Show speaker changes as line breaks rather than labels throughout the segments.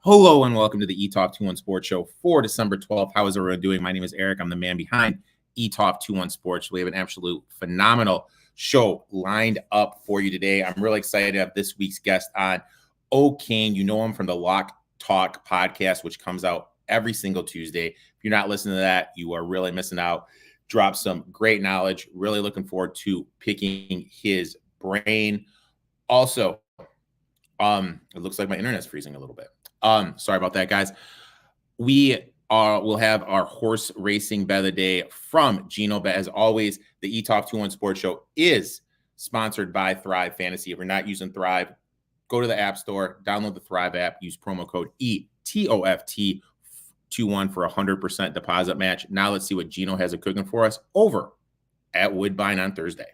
Hello and welcome to the Etoft21sports Show for December 12th. How is everyone doing? My name is Eric. I'm the man behind Etoft21sports. We have an absolute phenomenal show lined up for you today. I'm really excited to have this week's guest on, O'Kane. You know him from the Lock Talk podcast, which comes out every single Tuesday. If you're not listening to that, you are really missing out. Drop some great knowledge. Really looking forward to picking his brain. Also, it looks like my internet's freezing a little bit. Sorry about that, guys. We'll have our horse racing bet of the day from Gino. But as always, the Etoft21sports Show is sponsored by Thrive Fantasy. If you're not using Thrive, go to the App Store, download the Thrive app, use promo code ETOFT21 for a 100% deposit match. Now let's see what Gino has cooking for us over at Woodbine on Thursday.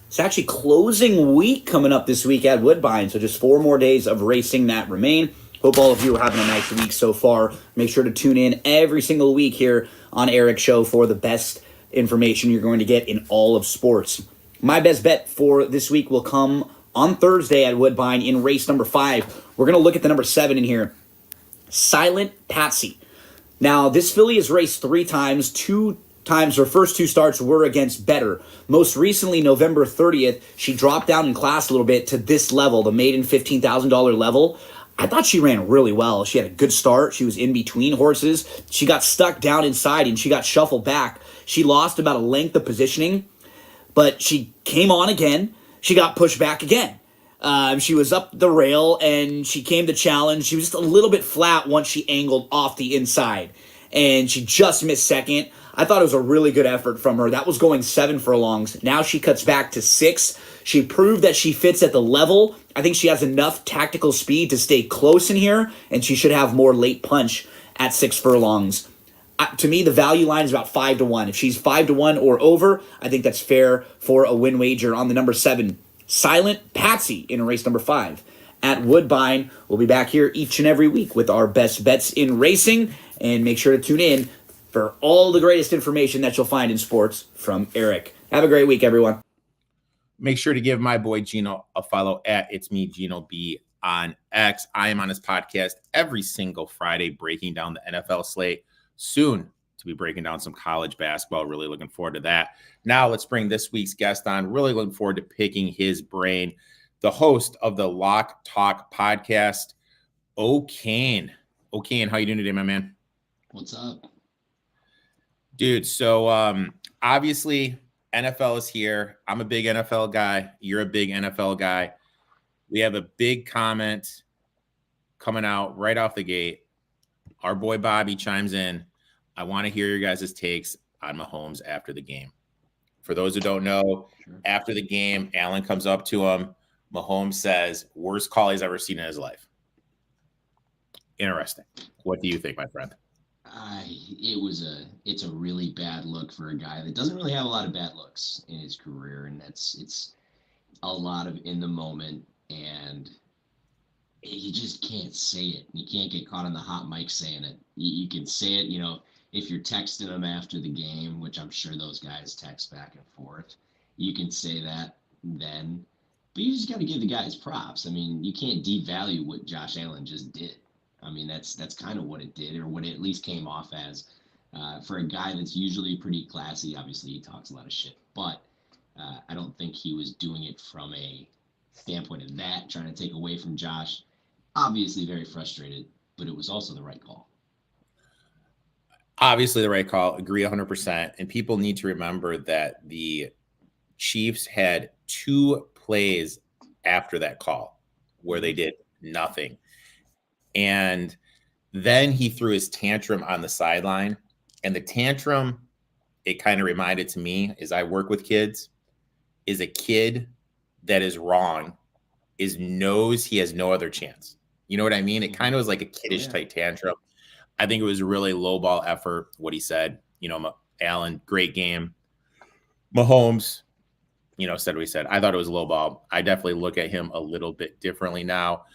It's actually closing week coming up this week at Woodbine, so just 4 more days of racing that remain. Hope all of you are having a nice week so far. Make sure to tune in every single week here on Eric's show for the best information you're going to get in all of sports. My best bet for this week will come on Thursday at Woodbine in race number 5. We're going to look at the number 7 in here, Silent Patsy. Now, this filly has raced 3 times. 2 times her first 2 starts were against better. Most recently, November 30th, she dropped down in class a little bit to this level, the maiden $15,000 level. I thought she ran really well. She had a good start. She was in between horses. She got stuck down inside and she got shuffled back. She lost about a length of positioning, but she came on again. She got pushed back again. She was up the rail and she came to challenge. She was just a little bit flat once she angled off the inside, and she just missed second. I thought it was a really good effort from her. That was going 7 furlongs. Now she cuts back to 6. She proved that she fits at the level. I think she has enough tactical speed to stay close in here, and she should have more late punch at 6 furlongs. To me, the value line is about 5-1. If she's 5-1 or over, I think that's fair for a win wager on the number 7, Silent Patsy, in race number 5 at Woodbine. We'll be back here each and every week with our best bets in racing, and make sure to tune in for all the greatest information that you'll find in sports from Eric. Have a great week, everyone.
Make sure to give my boy Gino a follow at It's Me, Gino B on X. I am on his podcast every single Friday, breaking down the NFL slate. Soon to be breaking down some college basketball. Really looking forward to that. Now let's bring this week's guest on. Really looking forward to picking his brain. The host of the Lock Talk podcast, O'Kane. O'Kane, how you doing today, my man?
What's up?
Dude, so obviously NFL is here. I'm a big NFL guy. You're a big NFL guy. We have a big comment coming out right off the gate. Our boy Bobby chimes in. I want to hear your guys' takes on Mahomes after the game. For those who don't know, after the game, Allen comes up to him. Mahomes says, worst call he's ever seen in his life. Interesting. What do you think, my friend?
It's a really bad look for a guy that doesn't really have a lot of bad looks in his career, and it's a lot of in the moment, and you just can't say it. You can't get caught on the hot mic saying it. You can say it, if you're texting them after the game, which I'm sure those guys text back and forth. You can say that then, but you just got to give the guys props. I mean, you can't devalue what Josh Allen just did. I mean, that's kind of what it did, or what it at least came off as. For a guy that's usually pretty classy, obviously he talks a lot of shit, but I don't think he was doing it from a standpoint of that, trying to take away from Josh. Obviously very frustrated, but it was also the right call.
Obviously the right call. Agree 100%. And people need to remember that the Chiefs had 2 plays after that call where they did nothing. And then he threw his tantrum on the sideline. And the tantrum, it kind of reminded to me, as I work with kids, is a kid that is wrong, knows he has no other chance. You know what I mean? It kind of was like a kiddish type tantrum. I think it was a really low ball effort, what he said. Allen, great game. Mahomes, said what he said. I thought it was low ball. I definitely look at him a little bit differently now.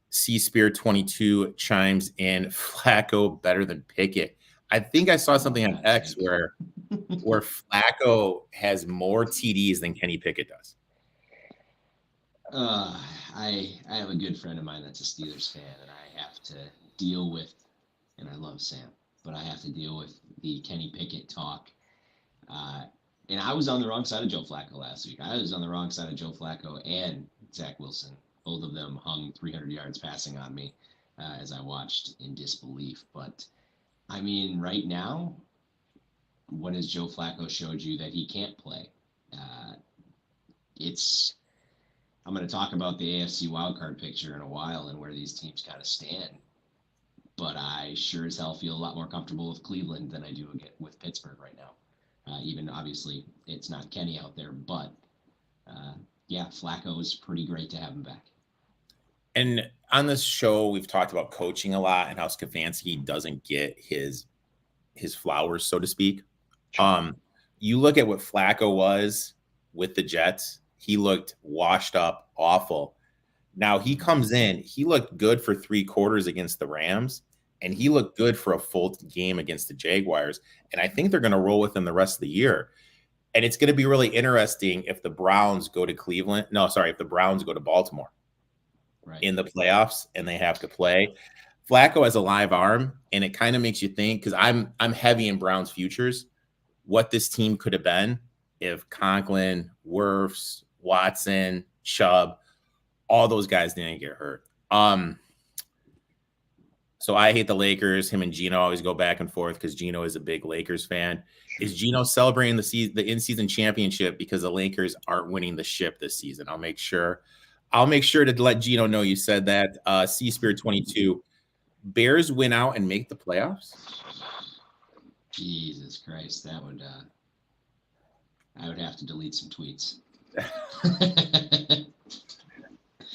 C-Spear22 chimes in, Flacco better than Pickett. I think I saw something on X where Flacco has more TDs than Kenny Pickett does.
I have a good friend of mine that's a Steelers fan, and I have to deal with, and I love Sam, but I have to deal with the Kenny Pickett talk. Uh, and I was on the wrong side of Joe Flacco last week. I was on the wrong side of Joe Flacco and Zach Wilson. Both of them hung 300 yards passing on me as I watched in disbelief. But I mean, right now, what has Joe Flacco showed you that he can't play? Uh, it's I'm going to talk about the AFC wildcard picture in a while and where these teams kind of stand. But I sure as hell feel a lot more comfortable with Cleveland than I do with Pittsburgh right now. Even obviously, it's not Kenny out there, but yeah, Flacco is pretty great to have him back.
And on this show, we've talked about coaching a lot and how Stefanski doesn't get his flowers, so to speak. You look at what Flacco was with the Jets. He looked washed up, awful. Now he comes in, he looked good for 3 quarters against the Rams, and he looked good for a full game against the Jaguars. And I think they're going to roll with him the rest of the year. And it's going to be really interesting if the Browns go to Cleveland. No, sorry, if the Browns go to Baltimore in the playoffs and they have to play. Flacco has a live arm, and it kind of makes you think, because I'm heavy in Browns futures, what this team could have been if Conklin, Wirfs, Watson, Chubb, all those guys didn't get hurt. So I hate the Lakers. Him and Gino always go back and forth because Gino is a big Lakers fan. Is Gino celebrating the in-season championship because the Lakers aren't winning the ship this season? I'll make sure to let Gino know you said that. Seaspirit22, Bears win out and make the playoffs?
Jesus Christ, that would I would have to delete some tweets.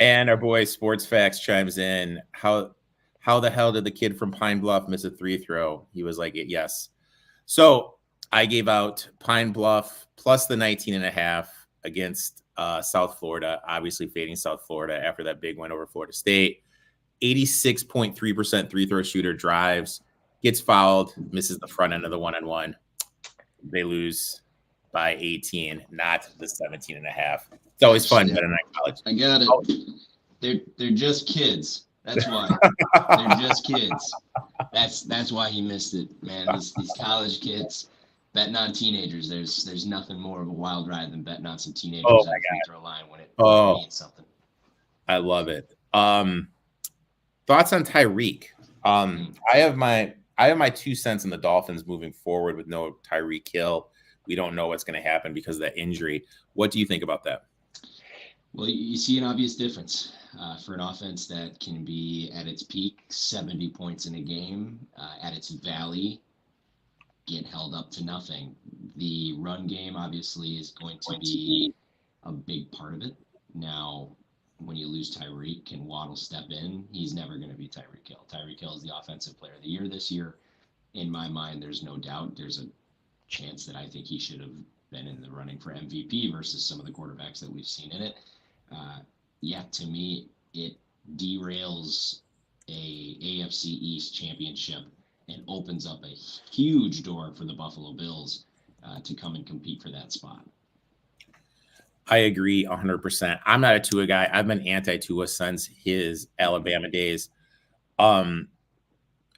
And our boy Sports Facts chimes in. How the hell did the kid from Pine Bluff miss a 3 throw? He was like, yes. So I gave out Pine Bluff plus the 19.5 against South Florida, obviously fading South Florida after that big win over Florida State. 86.3% 3-throw shooter, drives, gets fouled, misses the front end of the 1-on-1. They lose by 18, not the 17.5. It's always fun betting on college.
I got it. They're just kids. That's why. They're just kids. That's why he missed it, man. These college kids betting on teenagers. There's nothing more of a wild ride than betting on some teenagers at the free throw line when it means something.
I love it. Thoughts on Tyreek? I have my 2 cents in the Dolphins moving forward with no Tyreek Hill. We don't know what's going to happen because of that injury. What do you think about that?
Well, you see an obvious difference for an offense that can be at its peak 70 points in a game, at its valley, get held up to nothing. The run game obviously is going to be a big part of it. Now, when you lose Tyreek, can Waddle step in? He's never going to be Tyreek Hill. Tyreek Hill is the offensive player of the year this year. In my mind, there's no doubt. There's a chance that I think he should have been in the running for MVP versus some of the quarterbacks that we've seen in it. To me, it derails a AFC East championship and opens up a huge door for the Buffalo Bills to come and compete for that spot.
I agree 100%. I'm not a Tua guy. I've been anti-Tua since his Alabama days. And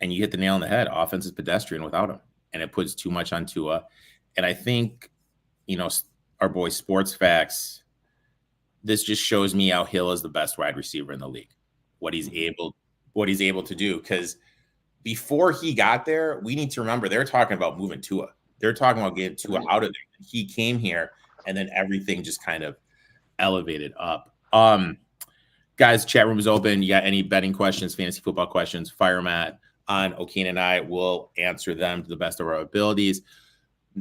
you hit the nail on the head. Offense is pedestrian without him, and it puts too much on Tua. And I think, our boy Sports Facts, this just shows me how Hill is the best wide receiver in the league. What he's able to do. Because before he got there, we need to remember they're talking about moving Tua. They're talking about getting Tua out of there. He came here, and then everything just kind of elevated up. Guys, chat room is open. You got any betting questions, fantasy football questions, fire them at on O'Kane, and I will answer them to the best of our abilities.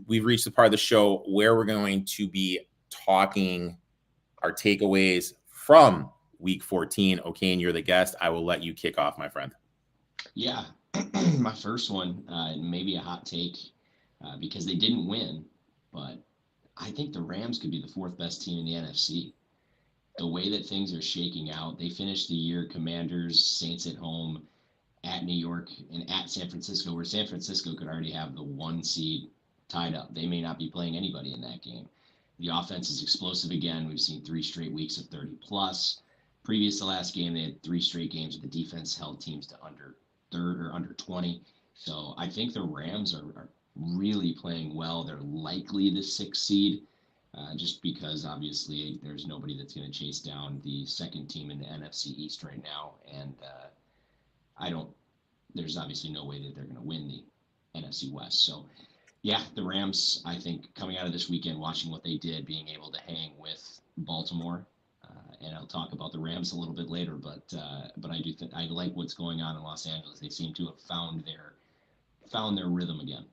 We've reached the part of the show where we're going to be talking our takeaways from week 14. O'Kane, you're the guest. I will let you kick off, my friend.
Yeah, my first one, maybe a hot take because they didn't win, but I think the Rams could be the 4th best team in the NFC. The way that things are shaking out, they finished the year Commanders, Saints at home, at New York, and at San Francisco, where San Francisco could already have the 1 seed tied up. They may not be playing anybody in that game. The offense is explosive again. We've seen 3 straight weeks of 30 plus. Previous to last game, they had 3 straight games where the defense held teams to under 20. So I think the Rams are really playing well. They're likely the 6th seed, just because obviously there's nobody that's going to chase down the 2nd team in the NFC East right now, and there's obviously no way that they're going to win the NFC West. So yeah, the Rams, I think, coming out of this weekend, watching what they did, being able to hang with Baltimore, and I'll talk about the Rams a little bit later, but I do think I like what's going on in Los Angeles. They seem to have found their rhythm again.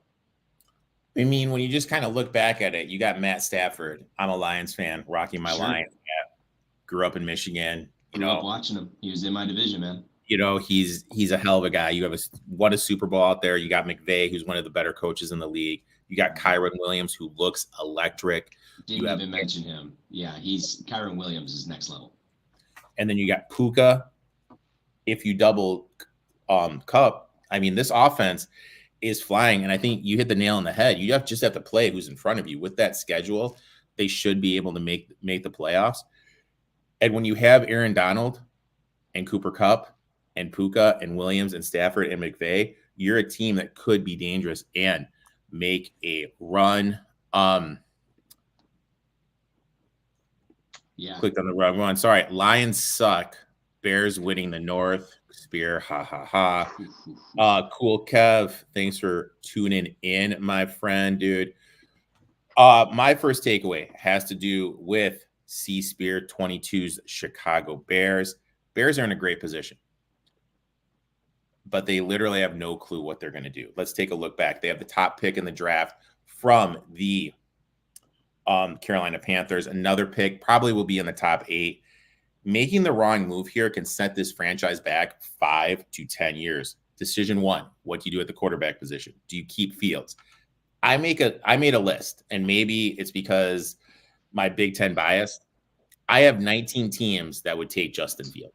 I mean, when you just kind of look back at it, you got Matt Stafford. I'm a Lions fan, rocking my Lions hat. Grew up in Michigan.
Grew up watching him. He was in my division, man.
He's a hell of a guy. You have won a Super Bowl out there. You got McVay, who's one of the better coaches in the league. You got Kyron Williams, who looks electric.
Didn't even mention him. Yeah, Kyron Williams is next level. And
then you got Puka. If you double Cup, I mean, this offense is flying, and I think you hit the nail on the head. You just have to play who's in front of you. With that schedule, they should be able to make the playoffs. And when you have Aaron Donald and Cooper Kupp and Puka and Williams and Stafford and McVay, you're a team that could be dangerous and make a run. Clicked on the wrong one. Sorry. Lions suck. Bears winning the North. Spear. Ha, ha, ha. Cool, Kev. Thanks for tuning in, my friend, dude. My first takeaway has to do with Spear 22's Chicago Bears. Bears are in a great position, but they literally have no clue what they're going to do. Let's take a look back. They have the top pick in the draft from the Carolina Panthers. Another pick probably will be in the top 8. Making the wrong move here can set this franchise back 5 to 10 years. Decision 1, what do you do at the quarterback position? Do you keep Fields? I made a list, and maybe it's because my Big Ten bias. I have 19 teams that would take Justin Fields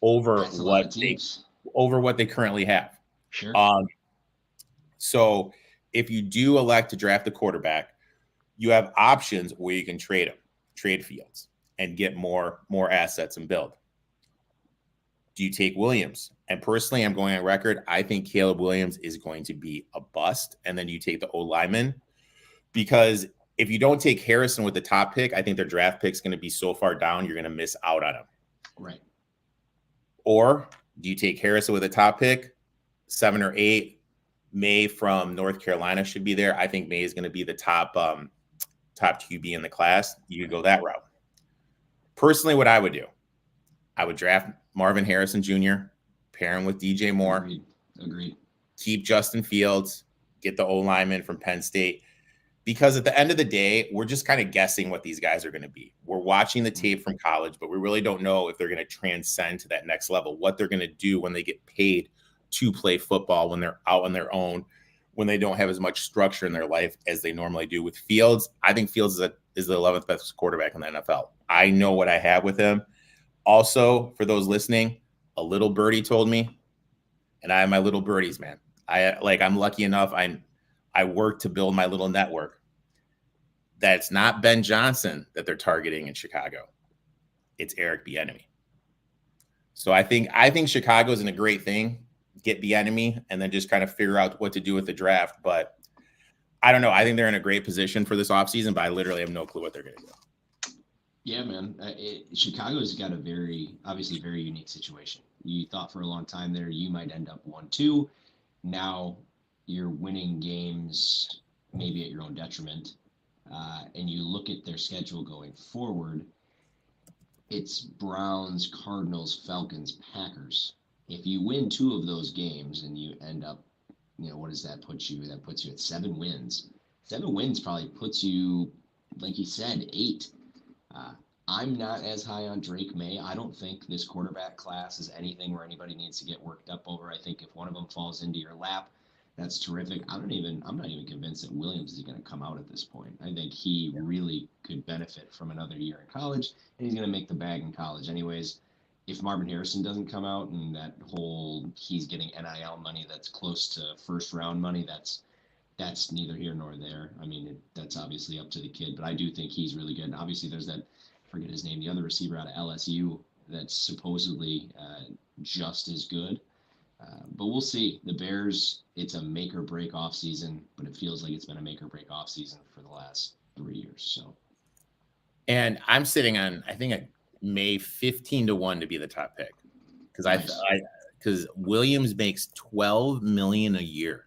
over what they currently have.
Sure.
So if you do elect to draft the quarterback, you have options where you can trade Fields and get more assets and build. Do you take Williams? And personally, I'm going on record. I think Caleb Williams is going to be a bust. And then you take the O-lineman, because if you don't take Harrison with the top pick, I think their draft pick is going to be so far down, you're going to miss out on him.
Right.
Or do you take Harrison with a top pick, 7 or 8? May from North Carolina should be there. I think May is going to be the top QB in the class. You could go that route. Personally, what I would do, I would draft Marvin Harrison Jr., pair him with DJ Moore.
Agreed.
Keep Justin Fields, get the O-lineman from Penn State. Because at the end of the day, we're just kind of guessing what these guys are going to be. We're watching the tape from college, but we really don't know if they're going to transcend to that next level, what they're going to do when they get paid to play football, when they're out on their own, when they don't have as much structure in their life as they normally do. With Fields, I think Fields is the 11th best quarterback in the NFL. I know what I have with him. Also, for those listening, a little birdie told me, and I have my little birdies, man. I'm lucky enough. I work to build my little network. That's not Ben Johnson that they're targeting in Chicago. It's Eric Bieniemy. So I think Chicago's in a great thing. Get Bieniemy and then just kind of figure out what to do with the draft. But I don't know. I think they're in a great position for this offseason, but I literally have no clue what they're going to do.
Yeah, man. Chicago's got a very unique situation. You thought for a long time there you might end up 1-2. Now you're winning games maybe at your own detriment. And you look at their schedule going forward, it's Browns, Cardinals, Falcons, Packers. If you win 2 of those games and you end up, what does that put you? That puts you at 7 wins. 7 wins probably puts you, like you said, 8. I'm not as high on Drake May. I don't think this quarterback class is anything where anybody needs to get worked up over. I think if one of them falls into your lap, that's terrific. I'm not even convinced that Williams is going to come out at this point. I think he really could benefit from another year in college, and he's going to make the bag in college anyways. If Marvin Harrison doesn't come out and that whole he's getting NIL money that's close to first round money, that's that's neither here nor there. I mean, that's obviously up to the kid, but I do think he's really good. And obviously, there's that, I forget his name, the other receiver out of LSU that's supposedly just as good. But we'll see. The Bears, it's a make or break off season, but it feels like it's been a make or break off season for the last 3 years. So,
And I'm sitting on, I think, I May 15-1 to be the top pick because
nice.
because Williams makes $12 million a year.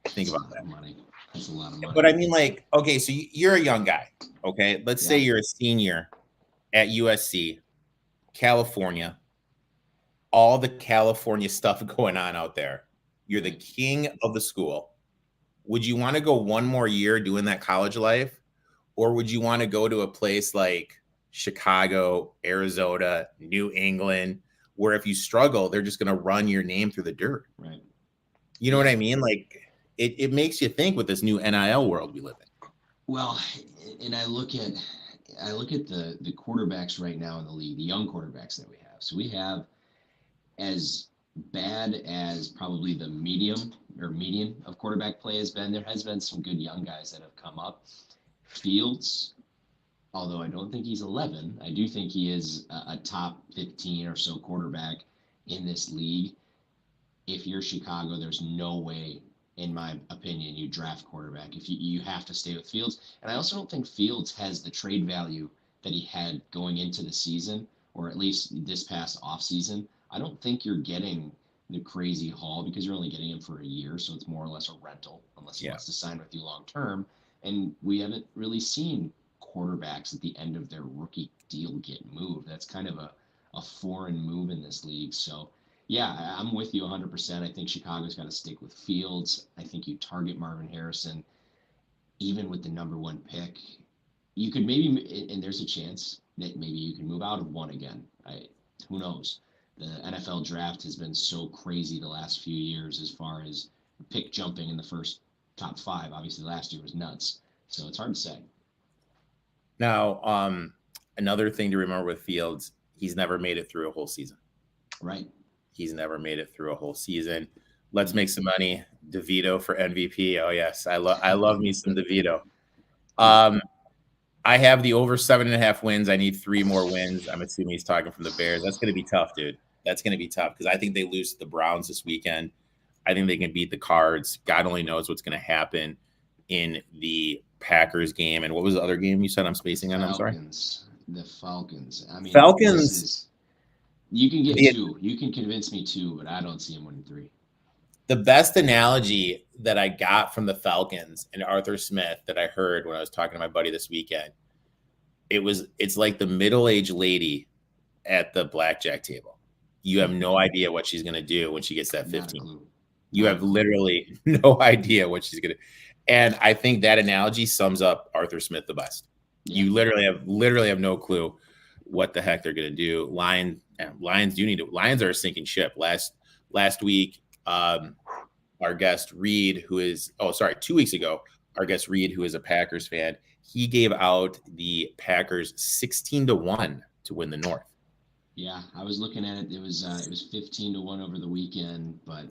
Think
That's
about
a lot of money. That's a lot of money.
But I mean, like, okay, so you're a young guy. Okay, let's say you're a senior at USC, California. All the California stuff going on out there. You're the king of the school. Would you want to go one more year doing that college life? Or would you want to go to a place like Chicago, Arizona, New England, where if you struggle, they're just going to run your name through the dirt?
Right.
You know what I mean? Like, it makes you think with this new NIL world we live in.
Well, and I look at the quarterbacks right now in the league, the young quarterbacks that we have. So we have, as bad as probably the median of quarterback play has been, there has been some good young guys that have come up. Fields, although I don't think he's 11, I do think he is a top 15 or so quarterback in this league. If you're Chicago, there's no way, in my opinion, you draft quarterback. If you have to stay with Fields. And I also don't think Fields has the trade value that he had going into the season, or at least this past offseason. I don't think you're getting the crazy haul because you're only getting him for a year, so it's more or less a rental unless he wants to sign with you long term. And we haven't really seen quarterbacks at the end of their rookie deal get moved. That's kind of a foreign move in this league. So, yeah, I'm with you 100%. I think Chicago's got to stick with Fields. I think you target Marvin Harrison, even with the number 1 pick. You could maybe, and there's a chance that maybe you can move out of one again. Who knows? The NFL draft has been so crazy the last few years as far as pick jumping in the first top 5. Obviously, last year was nuts. So it's hard to say.
Now, another thing to remember with Fields, he's never made it through a whole season.
Right.
He's never made it through a whole season. Let's make some money. DeVito for MVP. Oh, yes. I love me some DeVito. I have the over 7.5 wins. I need 3 more wins. I'm assuming he's talking from the Bears. That's going to be tough, dude. That's going to be tough because I think they lose to the Browns this weekend. I think they can beat the Cards. God only knows what's going to happen in the Packers game. And what was the other game you said I'm spacing on? I'm sorry.
The Falcons. I mean,
Falcons.
You can get 2. You can convince me 2, but I don't see him winning 3.
The best analogy that I got from the Falcons and Arthur Smith that I heard when I was talking to my buddy this weekend, it's like the middle-aged lady at the blackjack table. You have no idea what she's going to do when she gets that 15. You have literally no idea what she's going to. And I think that analogy sums up Arthur Smith the best. Yeah. You literally have no clue what the heck they're going to do. Lions are a sinking ship. Last week, our guest Reed, 2 weeks ago, our guest Reed, who is a Packers fan, he gave out the Packers 16-1 to win the North.
Yeah, I was looking at it. It was 15-1 over the weekend, but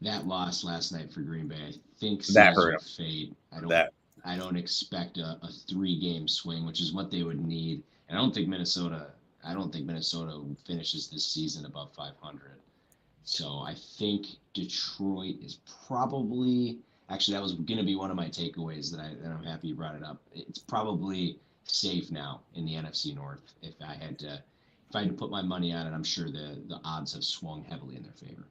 that loss last night for Green Bay, I think
that hurt
fade. I don't expect a 3-game swing, which is what they would need. And I don't think Minnesota finishes this season above 500. So I think Detroit is probably, actually that was going to be one of my takeaways that I'm happy you brought it up. It's probably safe now in the NFC North. If I had to put my money on it, I'm sure the odds have swung heavily in their favor.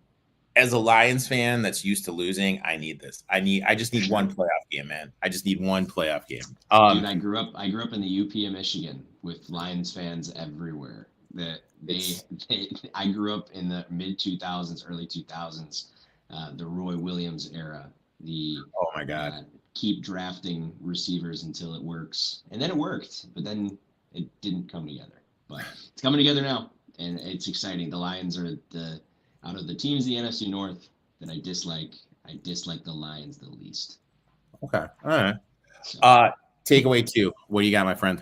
As a Lions fan that's used to losing, I need this. I just need one playoff game, man. I just need one playoff game.
Dude, I grew up in the UP of Michigan with Lions fans everywhere. I grew up in the mid 2000s, early 2000s, the Roy Williams era.
Oh my God.
Keep drafting receivers until it works, and then it worked, but then it didn't come together. But it's coming together now, and it's exciting. The Lions are out of the teams in the NFC North that I dislike the Lions the least.
Okay. All right. So, takeaway 2. What do you got, my friend?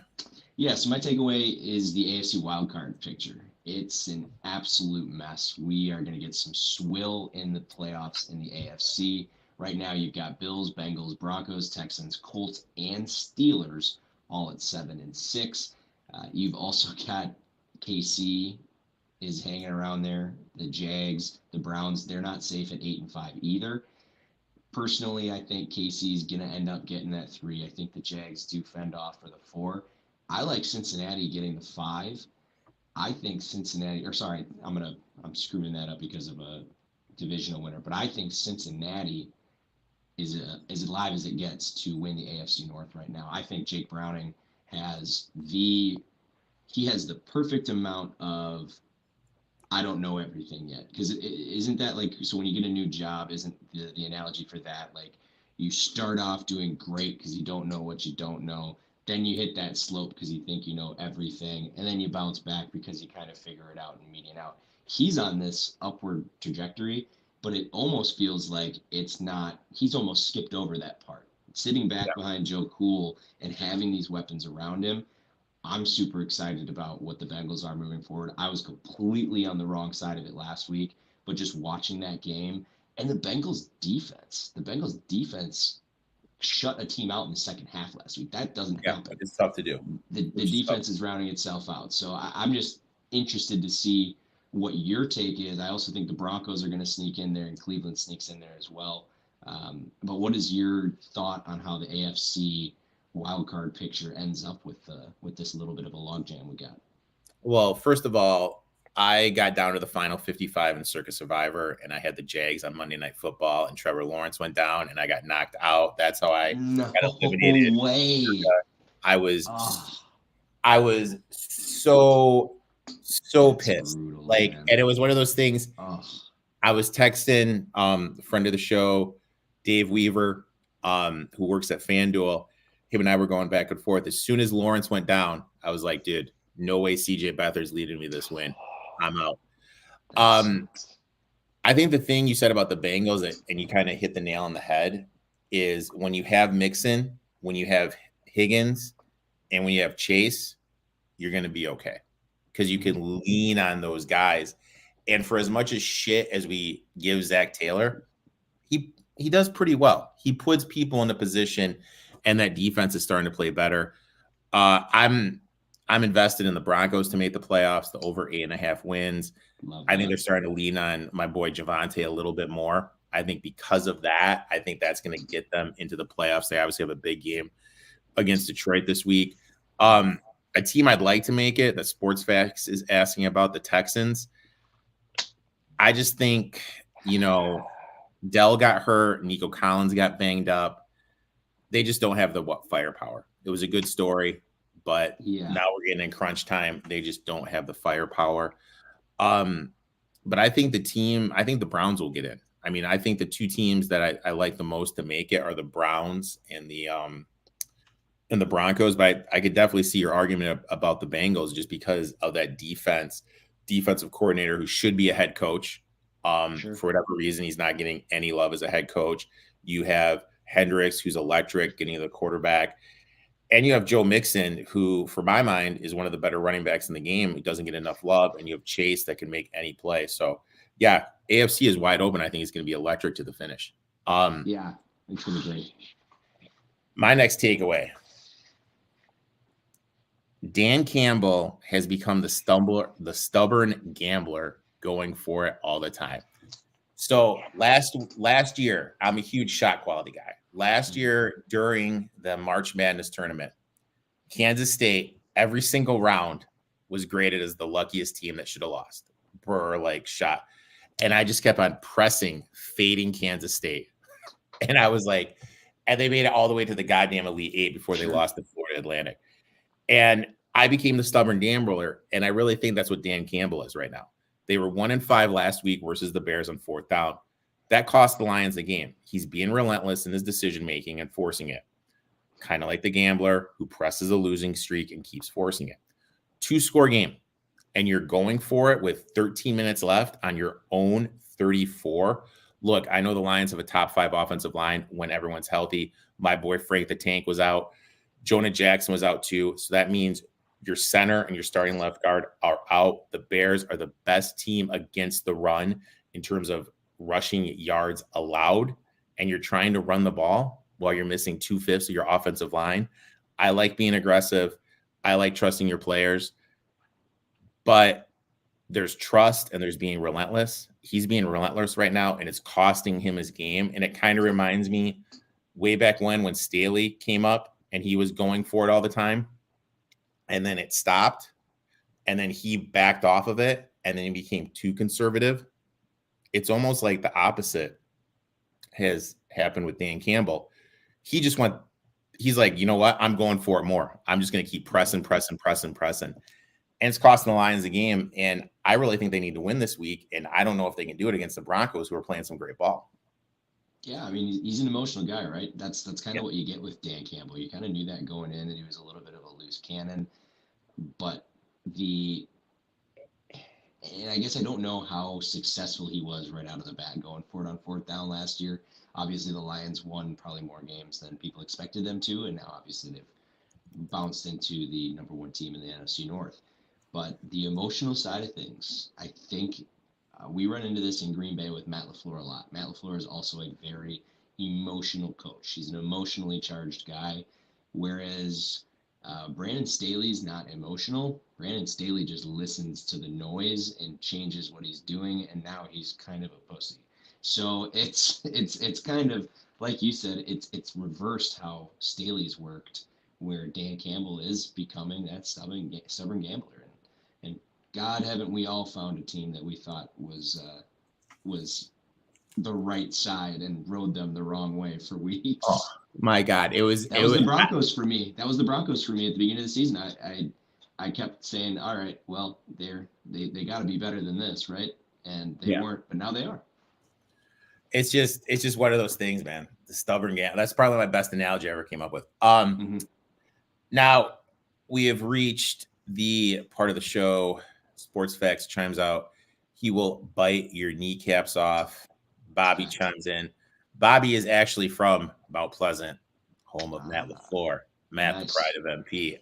Yeah, so my takeaway is the AFC wildcard picture. It's an absolute mess. We are going to get some swill in the playoffs in the AFC. Right now, you've got Bills, Bengals, Broncos, Texans, Colts, and Steelers all at 7 and 6. You've also got KC is hanging around there. The Jags, the Browns, they're not safe at 8 and 5 either. Personally, I think KC is going to end up getting that 3. I think the Jags do fend off for the 4. I like Cincinnati getting the 5. I think Cincinnati, or sorry, I'm screwing that up because of a divisional winner, but I think Cincinnati is as live as it gets to win the AFC North right now. I think Jake Browning has the perfect amount of I don't know everything yet, because isn't that like, so when you get a new job, isn't the analogy for that like you start off doing great because you don't know what you don't know, then you hit that slope because you think you know everything, and then you bounce back because you kind of figure it out and median out. He's on this upward trajectory, but it almost feels like it's not. He's almost skipped over that part, sitting back behind Joe Cool and having these weapons around him. I'm super excited about what the Bengals are moving forward. I was completely on the wrong side of it last week, but just watching that game and the Bengals defense shut a team out in the second half last week. That doesn't happen.
It's tough to do.
The defense is rounding itself out. So I'm just interested to see what your take is. I also think the Broncos are going to sneak in there and Cleveland sneaks in there as well. But what is your thought on how the AFC wild card picture ends up with this little bit of a logjam we got?
Well, first of all, I got down to the final 55 in Circus Survivor, and I had the Jags on Monday Night Football, and Trevor Lawrence went down, and I got knocked out. That's how I got eliminated.
Way.
I was so pissed.
Brutal,
like,
man.
And it was one of those things. I was texting a friend of the show, Dave Weaver, who works at FanDuel. Him and I were going back and forth. As soon as Lawrence went down, I was like, dude, no way CJ Beathard's leading me this win. I'm out. I think the thing you said about the Bengals, and you kind of hit the nail on the head, is when you have Mixon, when you have Higgins, and when you have Chase, you're going to be okay because you can lean on those guys. And for as much as shit as we give Zach Taylor, he does pretty well. He puts people in a position, and that defense is starting to play better. I'm invested in the Broncos to make the playoffs, the over 8.5 wins. I think they're starting to lean on my boy Javonte a little bit more. I think because of that, I think that's going to get them into the playoffs. They obviously have a big game against Detroit this week. A team I'd like to make it, that Sports Facts is asking about, the Texans. I just think, Dell got hurt. Nico Collins got banged up. They just don't have the firepower. It was a good story, but now we're getting in crunch time. They just don't have the firepower. But I think the Browns will get in. I mean, I think the two teams that I like the most to make it are the Browns and the Broncos. But I could definitely see your argument about the Bengals just because of that defensive coordinator who should be a head coach. For whatever reason, he's not getting any love as a head coach. You have Hendricks, who's electric, getting the quarterback. And you have Joe Mixon, who, for my mind, is one of the better running backs in the game. He doesn't get enough love. And you have Chase that can make any play. So, yeah, AFC is wide open. I think it's going to be electric to the finish.
Yeah, it's going to be great.
My next takeaway. Dan Campbell has become the stubborn gambler, going for it all the time. So last year, I'm a huge shot quality guy. Last year during the March Madness tournament, Kansas State, every single round was graded as the luckiest team that should have lost per shot. And I just kept on fading Kansas State. And I was like, and they made it all the way to the goddamn Elite Eight before they lost to Florida Atlantic. And I became the stubborn gambler. And I really think that's what Dan Campbell is right now. They were 1-5 last week versus the Bears on 4th down. That cost the Lions the game. He's being relentless in his decision-making and forcing it. Kind of like the gambler who presses a losing streak and keeps forcing it. 2-score game, and you're going for it with 13 minutes left on your own 34. Look, I know the Lions have a top 5 offensive line when everyone's healthy. My boy Frank the Tank was out. Jonah Jackson was out too. So that means your center and your starting left guard are out. The Bears are the best team against the run in terms of rushing yards allowed and you're trying to run the ball while you're missing 2/5 of your offensive line, I like being aggressive. I like trusting your players, but there's trust and there's being relentless. He's being relentless right now, and it's costing him his game. And it kind of reminds me way back when Staley came up and he was going for it all the time, and then it stopped, and then he backed off of it, and then he became too conservative. It's almost like the opposite has happened with Dan Campbell. He's like, you know what? I'm going for it more. I'm just going to keep pressing. And it's costing the Lions the game. And I really think they need to win this week. And I don't know if they can do it against the Broncos, who are playing some great ball.
Yeah, I mean, he's an emotional guy, right? That's kind of what you get with Dan Campbell. You kind of knew that going in, that he was a little bit of a loose cannon. But and I guess I don't know how successful he was right out of the bat going for it on 4th down last year. Obviously, the Lions won probably more games than people expected them to, and now obviously they've bounced into the number 1 team in the NFC North. But the emotional side of things, I think we run into this in Green Bay with Matt LaFleur a lot. Matt LaFleur is also a very emotional coach. He's an emotionally charged guy, whereas Brandon Staley's not emotional. Brandon Staley just listens to the noise and changes what he's doing, and now he's kind of a pussy. So it's kind of like you said, it's reversed how Staley's worked, where Dan Campbell is becoming that stubborn gambler. And God, haven't we all found a team that we thought was the right side and rode them the wrong way for weeks?
Oh my God, it was
the Broncos for me. That was the Broncos for me at the beginning of the season. I kept saying, all right, well, they got to be better than this, right? And they weren't, but now they are.
It's just one of those things, man. The stubborn game. That's probably my best analogy I ever came up with. Now we have reached the part of the show. Sports Facts chimes out. He will bite your kneecaps off. Bobby chimes in. Bobby is actually from Mount Pleasant, home of Matt LaFleur. Matt, nice. The pride of MP.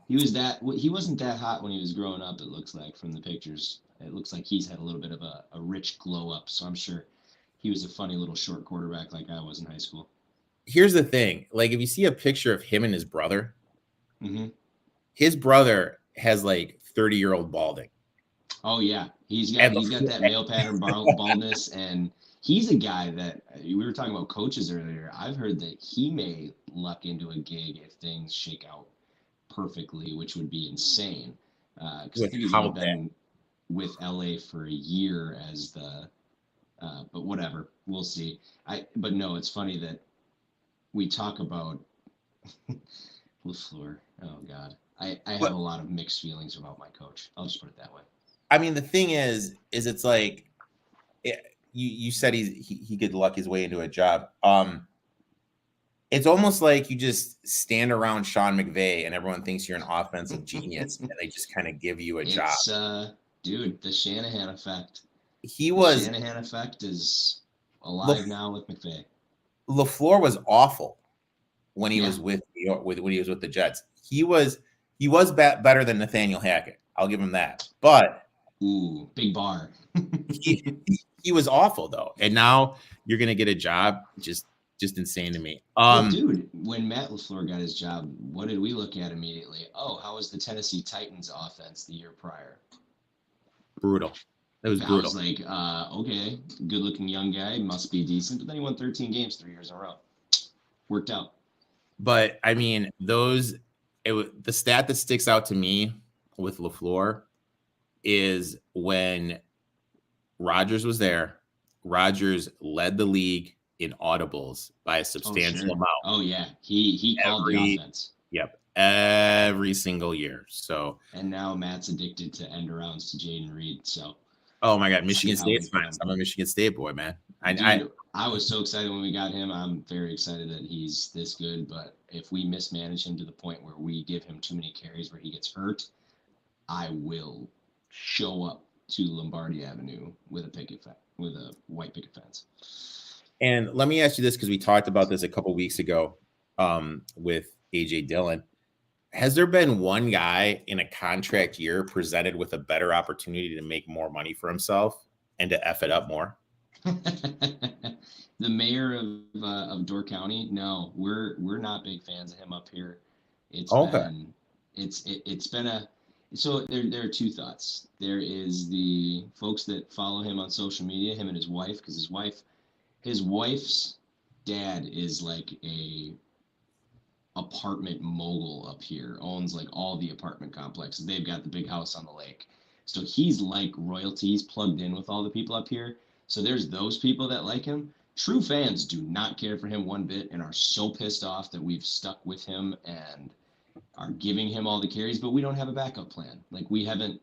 He wasn't that hot when he was growing up, it looks like, from the pictures. It looks like he's had a little bit of a rich glow up, so I'm sure he was a funny little short quarterback like I was in high school.
Here's the thing. Like, if you see a picture of him and his brother, his brother has like 30-year-old balding.
Oh, yeah. He's got that male pattern baldness, and he's a guy that we were talking about coaches earlier. I've heard that he may luck into a gig if things shake out perfectly, which would be insane. Because I think he's only been with LA for a year as the but whatever, we'll see. But no, it's funny that we talk about LaFleur. Oh God, I have a lot of mixed feelings about my coach. I'll just put it that way.
I mean, the thing is it's like you said he could luck his way into a job. It's almost like you just stand around Sean McVay and everyone thinks you're an offensive genius, and they just kind of give you a job.
Dude, the Shanahan effect.
The
Shanahan effect is alive now with McVay.
LaFleur was awful when he was with when he was with the Jets. He was better than Nathaniel Hackett. I'll give him that. But
big bar.
he was awful though, and now you're gonna get a job. Just insane to me.
Dude, when Matt LaFleur got his job, what did we look at immediately? Oh, how was the Tennessee Titans offense the year prior?
Brutal. It was brutal.
I was like, okay, good-looking young guy, must be decent. But then he won 13 games 3 years in a row. Worked out.
But I mean, the stat that sticks out to me with LaFleur is when Rodgers was there. Rodgers led the league in audibles by a substantial amount.
Oh yeah, he called the offense.
Yep, every single year. So
and now Matt's addicted to end arounds to Jaden Reed. So
oh my God, Michigan State's fine. I'm a Michigan State boy, man.
I was so excited when we got him. I'm very excited that he's this good. But if we mismanage him to the point where we give him too many carries where he gets hurt, I will show up to Lombardi Avenue with a white picket fence.
And let me ask you this, because we talked about this a couple weeks ago with AJ Dillon. Has there been one guy in a contract year presented with a better opportunity to make more money for himself and to F it up more?
The mayor of Door County, no, we're not big fans of him up here. It's
Okay.
been it's been a so there are two thoughts. There is the folks that follow him on social media, him and his wife, because his wife's dad is like a apartment mogul up here, owns like all the apartment complexes. They've got the big house on the lake. So he's like royalty. He's plugged in with all the people up here. So there's those people that like him. True fans do not care for him one bit and are so pissed off that we've stuck with him and are giving him all the carries, but we don't have a backup plan. Like we haven't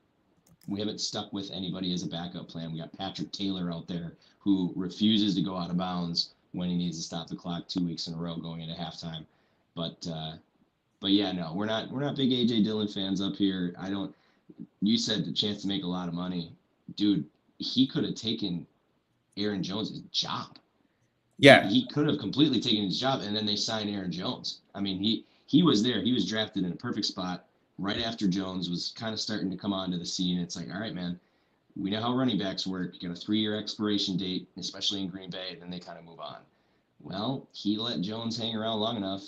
stuck with anybody as a backup plan. We got Patrick Taylor out there who refuses to go out of bounds when he needs to stop the clock 2 weeks in a row going into halftime. But yeah, no, we're not big AJ Dillon fans up here. You said the chance to make a lot of money. Dude, he could have taken Aaron Jones' job.
Yeah.
He could have completely taken his job, and then they signed Aaron Jones. I mean, he was there. He was drafted in a perfect spot right after Jones was kind of starting to come onto the scene. It's like, all right, man, we know how running backs work. You got a 3-year expiration date, especially in Green Bay, and then they kind of move on. Well, he let Jones hang around long enough,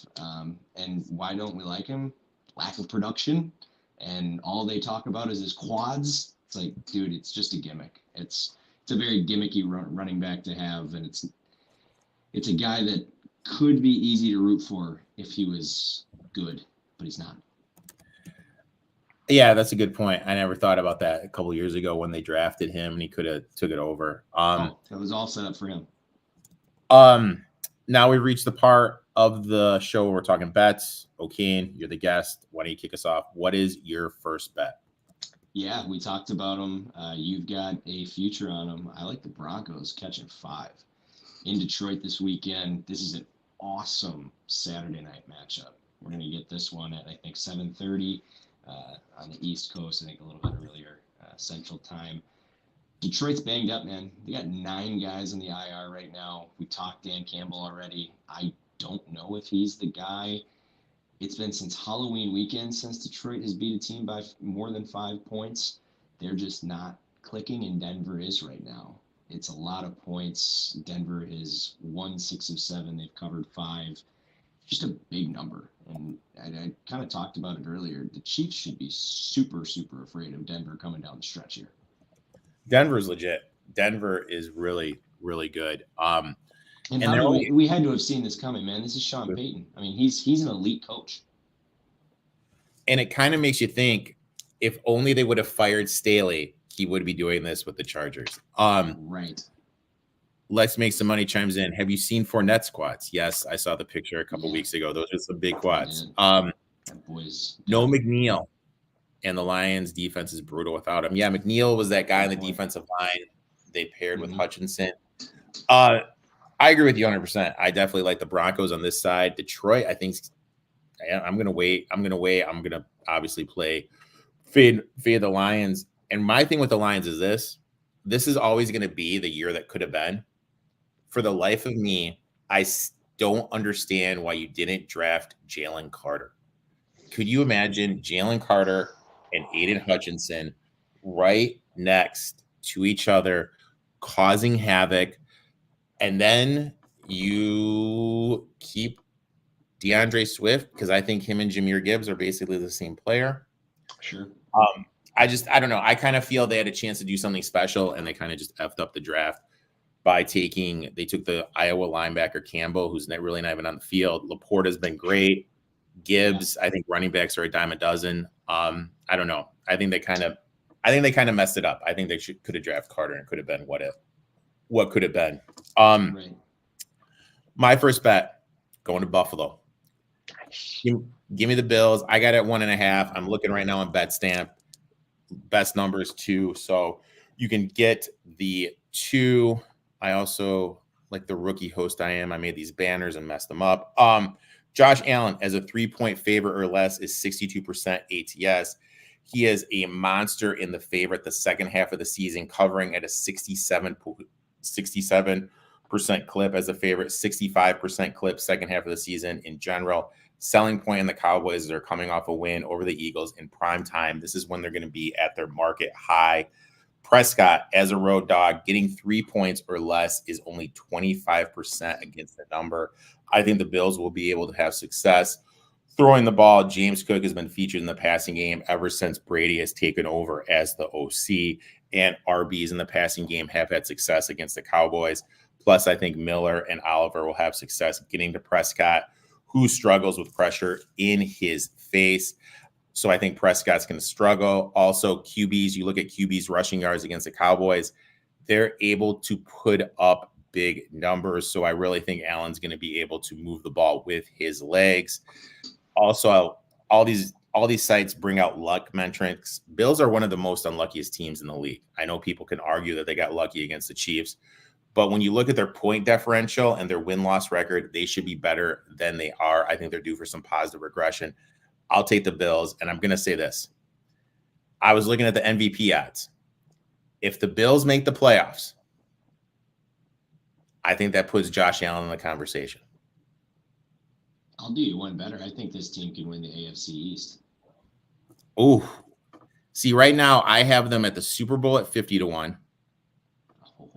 and why don't we like him? Lack of production, and all they talk about is his quads. It's like, dude, it's just a gimmick. It's a very gimmicky running back to have, and it's a guy that could be easy to root for if he was good, but he's not.
Yeah, that's a good point. I never thought about that a couple of years ago when they drafted him and he could have took it over.
That was all set up for him.
Now we've reached the part of the show where we're talking bets. O'Kane, you're the guest. Why don't you kick us off? What is your first bet?
Yeah, we talked about them. You've got a future on them. I like the Broncos catching 5 in Detroit this weekend. This is an awesome Saturday night matchup. We're going to get this one at, I think, 7:30 on the East Coast. I think a little bit earlier, Central Time. Detroit's banged up, man. They got 9 guys in the IR right now. We talked Dan Campbell already. I don't know if he's the guy. It's been since Halloween weekend since Detroit has beat a team by more than 5 points. They're just not clicking, and Denver is right now. It's a lot of points. Denver has won 6 of 7. They've covered 5. Just a big number. And I kind of talked about it earlier. The Chiefs should be super, super afraid of Denver coming down the stretch here.
Denver's legit. Denver is really, really good.
And we had to have seen this coming, man. This is Sean Payton. I mean, he's an elite coach.
And it kind of makes you think, if only they would have fired Staley, he would be doing this with the Chargers.
Right.
Let's Make Some Money chimes in. Have you seen Fournette's quads? Yes, I saw the picture a couple weeks ago. Those are some big quads.
Boys.
No McNeil. And the Lions defense is brutal without him. Yeah, McNeil was that guy in the defensive line they paired with Hutchinson. I agree with you 100%. I definitely like the Broncos on this side. Detroit, I think I'm going to wait. I'm going to obviously fade the Lions. And my thing with the Lions is this is always going to be the year that could have been. For the life of me, I don't understand why you didn't draft Jalen Carter. Could you imagine Jalen Carter and Aiden Hutchinson right next to each other, causing havoc, and then you keep DeAndre Swift, because I think him and Jahmyr Gibbs are basically the same player.
Sure.
I don't know. I kind of feel they had a chance to do something special, and they kind of just effed up the draft by they took the Iowa linebacker Campbell, who's really not even on the field. Laporte has been great. Gibbs, I think running backs are a dime a dozen. I don't know. I think they kind of messed it up. I think they could have drafted Carter, and it could have been what could have been.
Right.
My first bet, going to Buffalo. Give me the Bills. I got it 1.5. I'm looking right now on BetStamp. Best numbers 2. So you can get the 2. I also, like the rookie host I am, I made these banners and messed them up. Josh Allen as a 3-point favorite or less is 62% ATS. He is a monster in the favorite the second half of the season, covering at a 67% clip as a favorite, 65% clip second half of the season in general. Selling point in the Cowboys, they're coming off a win over the Eagles in prime time. This is when they're going to be at their market high. Prescott, as a road dog, getting 3 points or less is only 25% against the number. I think the Bills will be able to have success throwing the ball. James Cook has been featured in the passing game ever since Brady has taken over as the OC, and RBs in the passing game have had success against the Cowboys. Plus, I think Miller and Oliver will have success getting to Prescott, who struggles with pressure in his face. So I think Prescott's going to struggle. Also, QBs, you look at QBs rushing yards against the Cowboys, they're able to put up big numbers. So I really think Allen's going to be able to move the ball with his legs. Also, all these sites bring out luck metrics. Bills are one of the most unluckiest teams in the league. I know people can argue that they got lucky against the Chiefs, but when you look at their point differential and their win-loss record, they should be better than they are. I think they're due for some positive regression. I'll take the Bills, and I'm going to say this. I was looking at the MVP odds. If the Bills make the playoffs, I think that puts Josh Allen in the conversation.
I'll do you one better. I think this team can win the AFC East.
Ooh. See, right now, I have them at the Super Bowl at 50-1.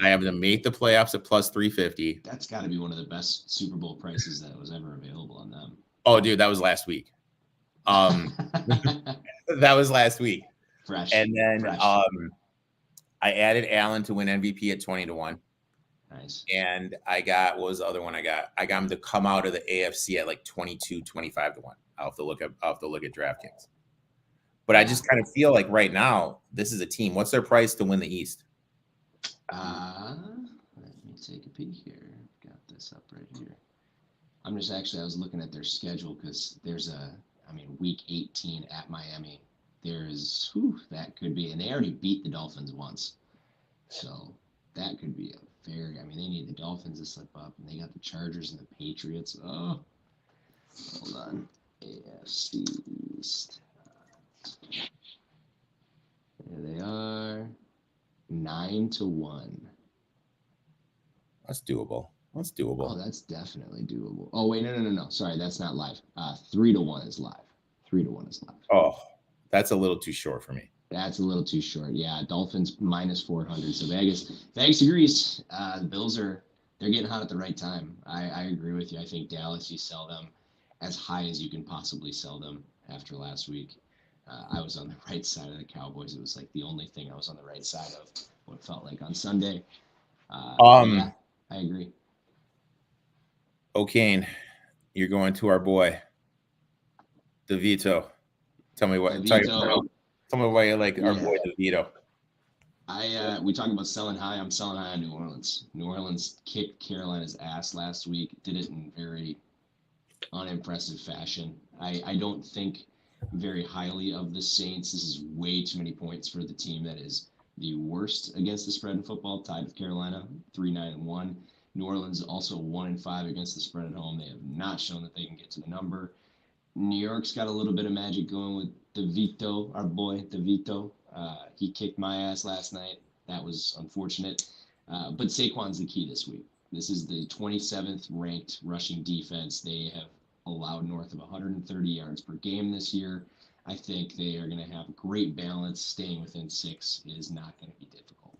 I have them make the playoffs at plus 350.
That's got to be one of the best Super Bowl prices that was ever available on them.
Oh, dude, that was last week. That was last week.
Fresh.
And then I added Allen to win MVP at 20-1.
Nice.
And I got, what was the other one I got? I got him to come out of the AFC at like 25-1. I'll have to look at DraftKings. But I just kind of feel like right now, this is a team. What's their price to win the East?
Let me take a peek here. Got this up right here. I was looking at their schedule because there's week 18 at Miami. That could be, and they already beat the Dolphins once. So that could be they need the Dolphins to slip up, and they got the Chargers and the Patriots. Oh, hold on. AFC East. There they are. 9-1.
That's doable.
Oh, that's definitely doable. Oh, wait, no. Sorry, that's not live. 3-1 is live. 3-1 is live.
Oh, that's a little too short for me.
That's a little too short. Yeah, Dolphins minus 400. So Vegas agrees. The Bills they're getting hot at the right time. I agree with you. I think Dallas, you sell them as high as you can possibly sell them after last week. I was on the right side of the Cowboys. It was like the only thing I was on the right side of what felt like on Sunday. Yeah, I agree.
O'Kane, you're going to our boy, DeVito. Tell me what. Tell me why you like our boy DeVito.
We talking about selling high. I'm selling high on New Orleans. New Orleans kicked Carolina's ass last week. Did it in very unimpressive fashion. I don't think very highly of the Saints. This is way too many points for the team that is the worst against the spread in football, tied with Carolina, 3-9-1. New Orleans also 1-5 against the spread at home. They have not shown that they can get to the number. New York's got a little bit of magic going with DeVito, our boy DeVito. He kicked my ass last night. That was unfortunate. But Saquon's the key this week. This is the 27th ranked rushing defense. They have allowed north of 130 yards per game this year. I think they are going to have great balance. Staying within 6 is not going to be difficult.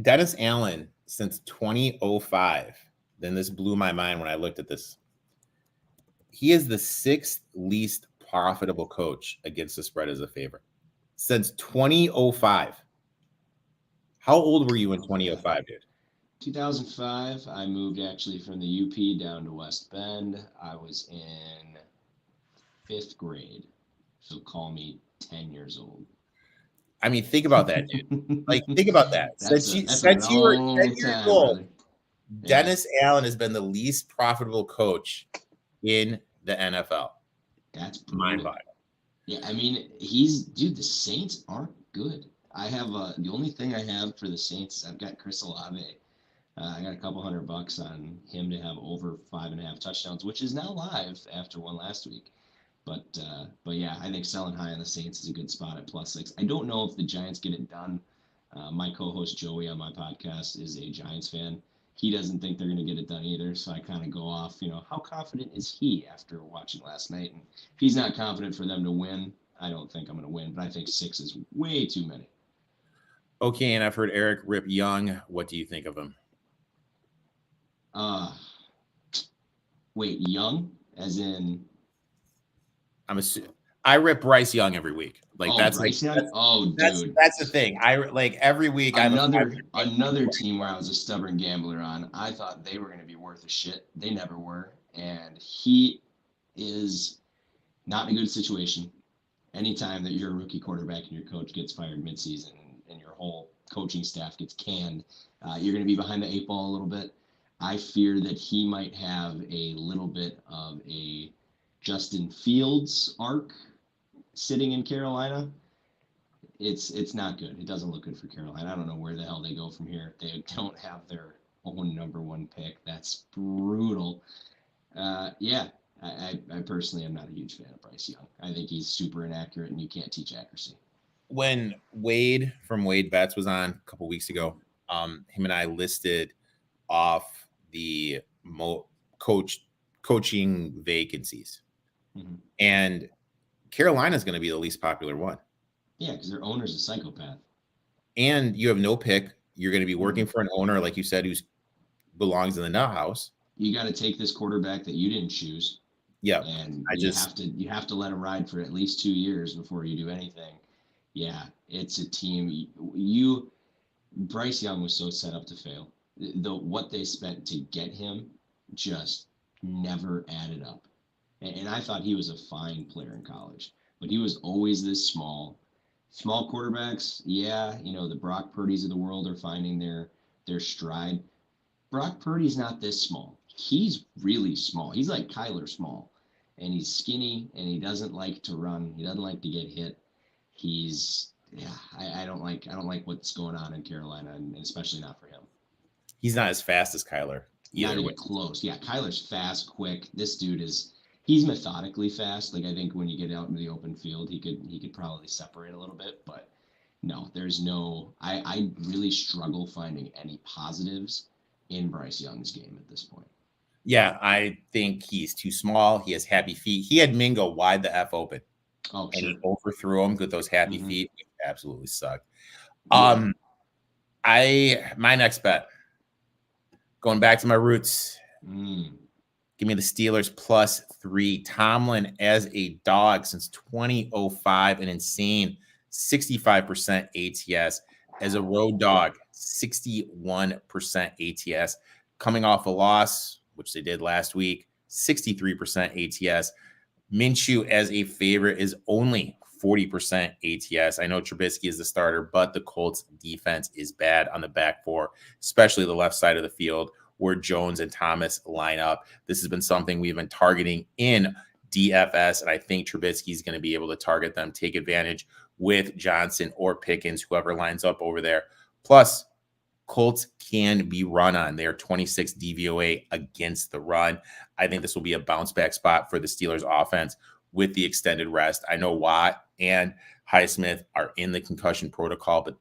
Dennis Allen since 2005. Then this blew my mind when I looked at this. He is the 6th least profitable coach against the spread as a favorite since 2005. How old were you in 2005, dude?
2005, I moved actually from the UP down to West Bend. I was in 5th grade, so call me 10 years old.
I mean, think about that, dude. Like, think about that. Since you were 10 years old, Dennis Allen has been the least profitable coach in the NFL.
That's
mind-boggling.
Yeah, I mean, the Saints aren't good. I have the only thing I have for the Saints, I've got Chris Olave. I got a couple $100 on him to have over 5.5 touchdowns, which is now live after one last week. But yeah, I think selling high on the Saints is a good spot at +6. I don't know if the Giants get it done. My co-host Joey on my podcast is a Giants fan. He doesn't think they're going to get it done either. So I kind of go off, how confident is he after watching last night? And if he's not confident for them to win, I don't think I'm going to win, but I think 6 is way too many.
Okay, and I've heard Erik rip Young. What do you think of him?
Wait, Young, as in?
I rip Bryce Young every week. Like that's
Bryce
like
Young? Dude,
that's the thing. I like every week.
Another team where I was a stubborn gambler on. I thought they were going to be worth a shit. They never were, and he is not in a good situation. Anytime that you're a rookie quarterback and your coach gets fired midseason and your whole coaching staff gets canned, you're going to be behind the 8 ball a little bit. I fear that he might have a little bit of a Justin Fields arc sitting in Carolina. It's not good. It doesn't look good for Carolina. I don't know where the hell they go from here. They don't have their own number 1 pick. That's brutal. Yeah, I personally am not a huge fan of Bryce Young. I think he's super inaccurate, and you can't teach accuracy.
When Wade from Wade Bets was on a couple weeks ago, him and I listed off the coaching vacancies, and Carolina's going to be the least popular one.
Yeah, because their owner's a psychopath.
And you have no pick. You're going to be working for an owner, like you said, who belongs in the nut house.
You got to take this quarterback that you didn't choose.
Yeah,
and you have to let him ride for at least 2 years before you do anything. Yeah, it's a team. Bryce Young was so set up to fail. What they spent to get him just never added up. And I thought he was a fine player in college, but he was always this small. Small quarterbacks, yeah, the Brock Purdy's of the world are finding their stride. Brock Purdy's not this small. He's really small. He's like Kyler small, and he's skinny, and he doesn't like to run. He doesn't like to get hit. I don't like what's going on in Carolina, and especially not for him.
He's not as fast as Kyler.
Not even close. Yeah, Kyler's fast, quick. This dude he's methodically fast. Like I think when you get out into the open field, he could probably separate a little bit, but no, there's no. I really struggle finding any positives in Bryce Young's game at this point.
Yeah, I think he's too small. He has happy feet. He had Mingo wide the F open.
Oh,
and
sure.
he overthrew him with those happy feet. It absolutely sucked.
Yeah.
My next bet, going back to my roots, give me the Steelers +3. Tomlin as a dog since 2005, an insane 65% ATS. As a road dog, 61% ATS. Coming off a loss, which they did last week, 63% ATS. Minshew as a favorite is only 40% ATS. I know Trubisky is the starter, but the Colts defense is bad on the back four, especially the left side of the field where Jones and Thomas line up. This has been something we've been targeting in DFS, and I think Trubisky is going to be able to target them, take advantage with Johnson or Pickens, whoever lines up over there. Plus, Colts can be run on. They are 26 DVOA against the run. I think this will be a bounce back spot for the Steelers offense with the extended rest. I know Watt and Highsmith are in the concussion protocol, but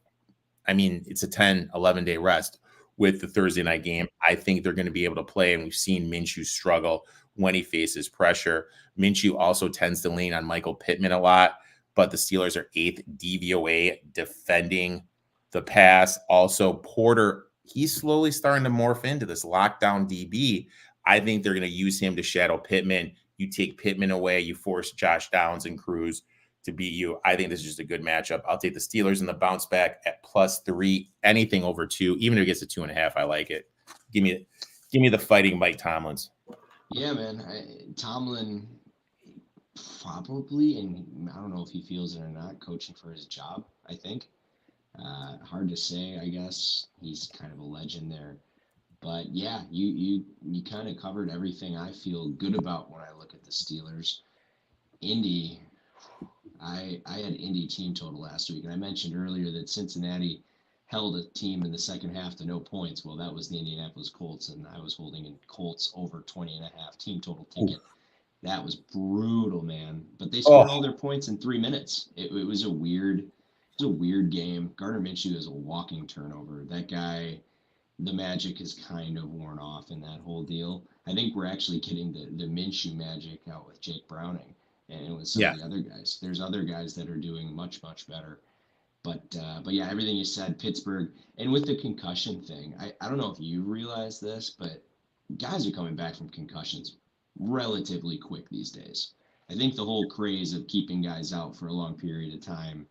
I mean, it's a 10, 11-day rest with the Thursday night game. I think they're going to be able to play, and we've seen Minshew struggle when he faces pressure. Minshew also tends to lean on Michael Pittman a lot, but the Steelers are 8th DVOA defending the pass. Also, Porter, he's slowly starting to morph into this lockdown DB. I think they're going to use him to shadow Pittman. You take Pittman away, you force Josh Downs and Cruz to beat you. I think this is just a good matchup. I'll take the Steelers in the bounce back at +3. Anything over 2, even if it gets to 2.5, I like it. Give me the fighting Mike Tomlins.
Yeah, man. Tomlin probably, and I don't know if he feels it or not, coaching for his job, I think. Hard to say, I guess. He's kind of a legend there. But yeah, you kind of covered everything I feel good about when I look at the Steelers. Indy, I had Indy team total last week, and I mentioned earlier that Cincinnati held a team in the second half to no points. Well, that was the Indianapolis Colts, and I was holding in Colts over 20.5 team total ticket. That was brutal, man. But they scored all their points in 3 minutes. It was a weird game. Gardner Minshew is a walking turnover. That guy, the magic is kind of worn off in that whole deal. I think we're actually getting the Minshew magic out with Jake Browning. and with some of the other guys. There's other guys that are doing much, much better. But yeah, everything you said, Pittsburgh, and with the concussion thing, I don't know if you realize this, but guys are coming back from concussions relatively quick these days. I think the whole craze of keeping guys out for a long period of time,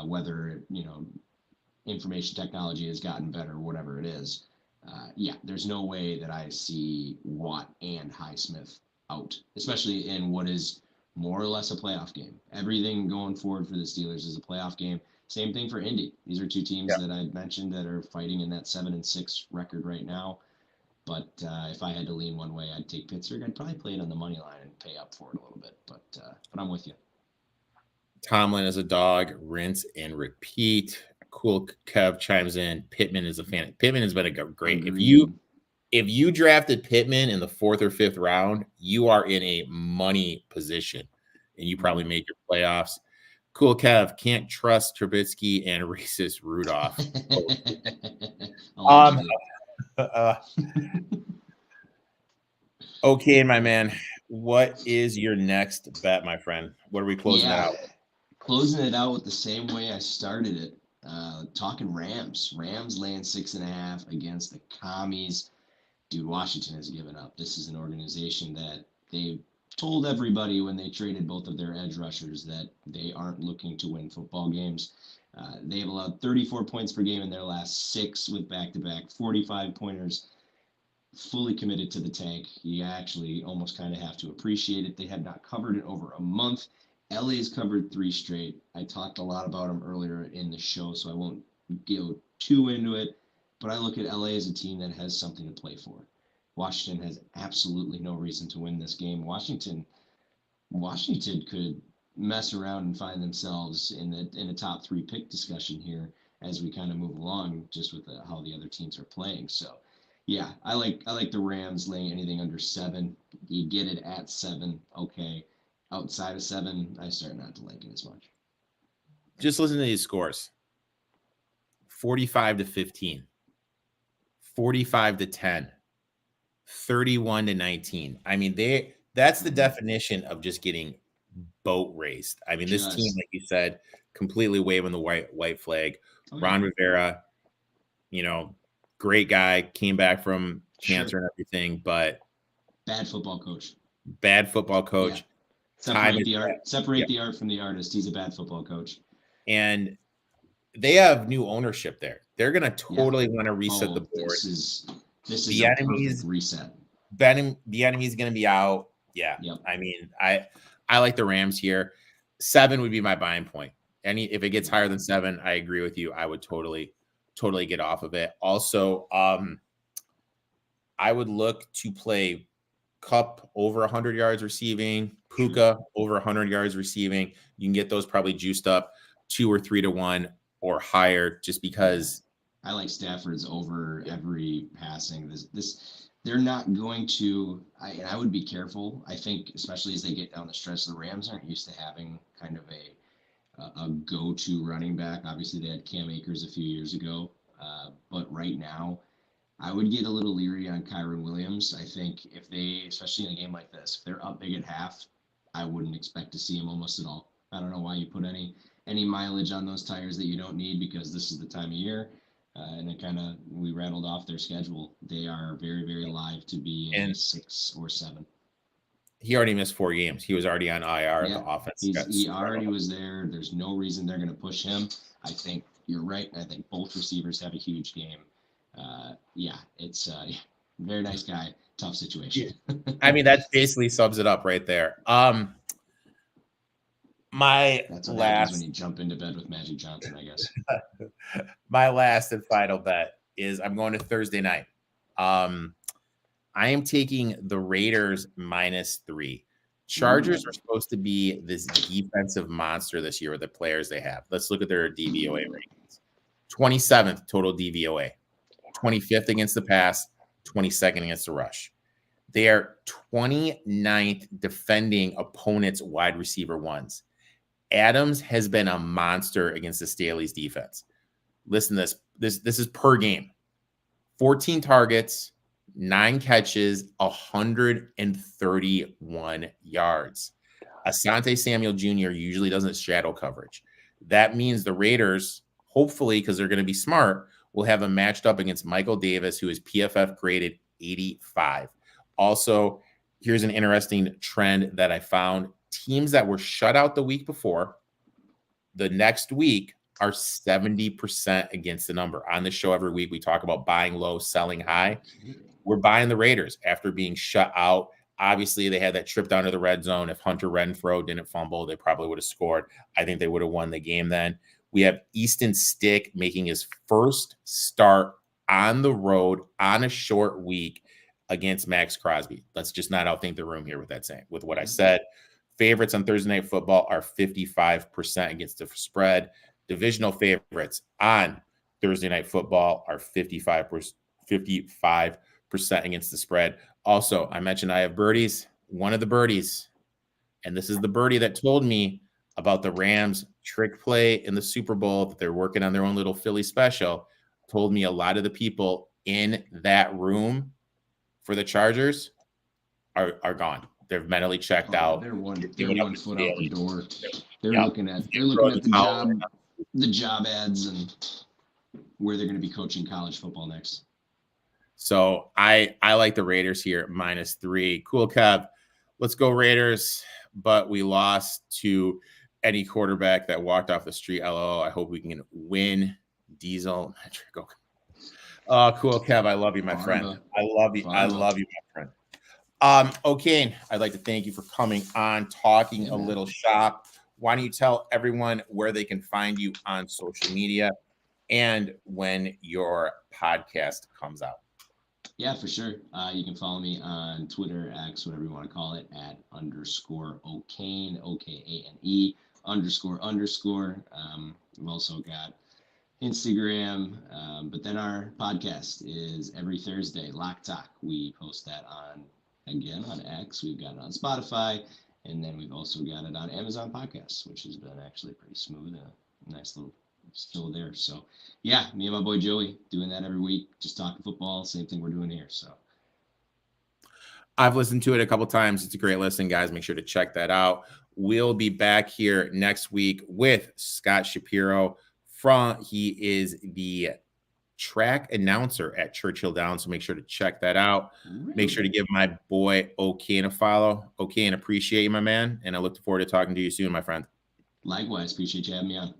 whether, information technology has gotten better, whatever it is, there's no way that I see Watt and Highsmith out, especially in what is more or less a playoff game. Everything going forward for the Steelers is a playoff game. Same thing for Indy. These are two teams that I mentioned that are fighting in that 7-6 record right now. But if I had to lean one way, I'd take Pittsburgh. I'd probably play it on the money line and pay up for it a little bit. But I'm with you.
Tomlin is a dog. Rinse and repeat. Cool. Kev chimes in. Pittman is a fan. Pittman has been a great. If you drafted Pittman in the 4th or 5th round, you are in a money position, and you probably make your playoffs. Cool, Kev. Can't trust Trubisky and racist Rudolph. Okay, my man. What is your next bet, my friend? What are we closing it out?
Closing it out with the same way I started it. Talking Rams. Rams laying 6.5 against the Commies. Dude, Washington has given up. This is an organization that they told everybody when they traded both of their edge rushers that they aren't looking to win football games. They've allowed 34 points per game in their last 6 with back-to-back 45-pointers. Fully committed to the tank. You actually almost kind of have to appreciate it. They have not covered in over a month. LA's covered 3 straight. I talked a lot about them earlier in the show, so I won't go too into it. But I look at LA as a team that has something to play for. Washington has absolutely no reason to win this game. Washington could mess around and find themselves in the top 3 pick discussion here as we kind of move along, just with how the other teams are playing. So, yeah, I like the Rams laying anything under 7. You get it at 7, okay. Outside of 7, I start not to like it as much.
Just listen to these scores: 45-15, 45-10, 31-19. I mean, that's the definition of just getting boat raced. I mean, this team, like you said, completely waving the white flag. Ron Rivera, great guy, came back from cancer and everything, but
bad football coach.
Yeah.
Separate the art from the artist. He's a bad football coach.
And they have new ownership there. They're going to totally want to reset the board.
This is the enemy's reset.
The enemy's going to be out. Yeah. Yep. I mean, I like the Rams here. 7 would be my buying point. If it gets higher than 7, I agree with you. I would totally get off of it. Also, I would look to play Kupp over 100 yards receiving, Puka over 100 yards receiving. You can get those probably juiced up 2 or 3 to 1 or higher, just because.
I like Stafford's over every passing. They're not going to. I would be careful. I think, especially as they get down the stretch, the Rams aren't used to having kind of a go-to running back. Obviously, they had Cam Akers a few years ago, but right now, I would get a little leery on Kyron Williams. I think if they, especially in a game like this, if they're up big at half, I wouldn't expect to see him almost at all. I don't know why you put any mileage on those tires that you don't need, because this is the time of year. And it we rattled off their schedule. They are very, very live to be in 6 or 7.
He already missed 4 games. He was already on IR. The offense.
He already was there. There's no reason they're going to push him. I think you're right. I think both receivers have a huge game. It's a very nice guy. Tough situation.
I mean, that basically sums it up right there.
That's what happens when you jump into bed with Magic Johnson, I guess.
My last and final bet is I'm going to Thursday night. I am taking the Raiders -3. Chargers are supposed to be this defensive monster this year with the players they have. Let's look at their DVOA ratings. 27th total DVOA. 25th against the pass, 22nd against the rush. They are 29th defending opponents' wide receiver ones. Adams has been a monster against the Staley's defense. Listen to this. This is per game. 14 targets, 9 catches, 131 yards. Asante Samuel Jr. usually doesn't shadow coverage. That means the Raiders, hopefully, because they're going to be smart, will have him matched up against Michael Davis, who is PFF graded 85. Also, here's an interesting trend that I found. Teams that were shut out the week before, the next week are 70% against the number. On the show every week, we talk about buying low, selling high. We're buying the Raiders after being shut out. Obviously, they had that trip down to the red zone. If Hunter Renfrow didn't fumble, they probably would have scored. I think they would have won the game then. We have Easton Stick making his first start on the road on a short week against Max Crosby. Let's just not outthink the room here with that saying, with what I said. Favorites on Thursday Night Football are 55% against the spread. Divisional favorites on Thursday Night Football are 55% against the spread. Also, I mentioned I have birdies. One of the birdies, and this is the birdie that told me about the Rams trick play in the Super Bowl, that they're working on their own little Philly special, told me a lot of the people in that room for the Chargers are gone. They're mentally checked out.
They're one foot out the door. They're looking at the job ads and where they're going to be coaching college football next.
So I like the Raiders here -3. Cool, Kev. Let's go Raiders. But we lost to any quarterback that walked off the street. LOL. I hope we can win. Diesel. Cool, Kev. I love you, my friend. I love you. I love you, my friend. Okay, I'd like to thank you for coming on, talking a little shop. Why don't you tell everyone where they can find you on social media and when your podcast comes out?
Yeah, for sure. You can follow me on Twitter, X, whatever you want to call it, at _Okane, OKANE, __. We've also got Instagram, but then our podcast is every Thursday, Lock Talk. We post that on X. We've got it on Spotify, and then we've also got it on Amazon Podcasts, which has been actually pretty smooth. Nice little still there. So yeah, me and my boy Joey doing that every week, just talking football, same thing we're doing here. So
I've listened to it a couple times. It's a great listen, guys. Make sure to check that out. We'll be back here next week with Scott Shapiro he is the track announcer at Churchill Downs, so make sure to check that out. Make sure to give my boy Okane a follow. Okane, appreciate you, my man, and I look forward to talking to you soon, my friend.
Likewise, appreciate you having me on.